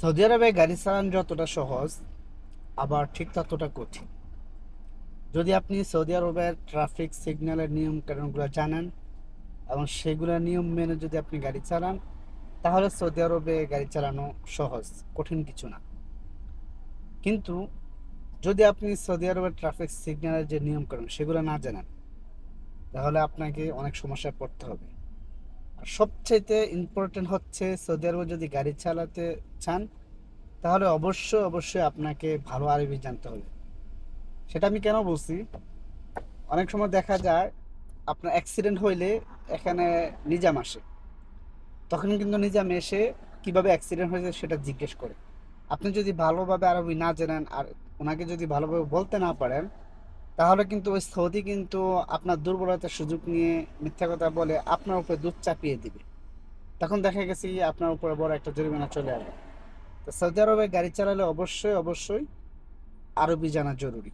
Saudi আরবে গাড়ি চালানো যতটা সহজ আবার ঠিক ততটা কঠিন। যদি আপনি সৌদি আরবের ট্রাফিক সিগন্যালের নিয়ম কানুনগুলো জানেন এবং সেগুলোর নিয়ম মেনে যদি আপনি গাড়ি চালান, তাহলে সৌদি আরবে গাড়ি চালানো সহজ, কঠিন কিছু না। কিন্তু যদি আপনি সৌদি আরবের ট্রাফিক সিগন্যালের যে নিয়ম কানুন সেগুলো না জানেন, তাহলে আপনাকে অনেক সমস্যায় পড়তে হবে। আর সবচাইতে ইম্পর্টেন্ট হচ্ছে, সৌদি আরবে যদি গাড়ি চালাতে চান, তাহলে অবশ্যই অবশ্যই আপনাকে ভালো আরবি জানতে হবে। সেটা আমি কেন বলছি, অনেক সময় দেখা যায় আপনার অ্যাক্সিডেন্ট হইলে এখানে নিজাম আসে, তখন কিন্তু নিজাম এসে কিভাবে অ্যাক্সিডেন্ট হয়েছে সেটা জিজ্ঞেস করে। আপনি যদি ভালোভাবে আরবি না জানেন আর ওনাকে যদি ভালোভাবে বলতে না পারেন, তাহলে কিন্তু ওই সৌদি কিন্তু আপনার দুর্বলতার সুযোগ নিয়ে মিথ্যা কথা বলে আপনার উপরে দুধ চাপিয়ে দিবে। তখন দেখা গেছে কি আপনার উপরে বড় একটা জরিমানা চলে আসবে। তো সৌদি আরবে গাড়ি চালালে অবশ্যই অবশ্যই আরবি জানা জরুরি।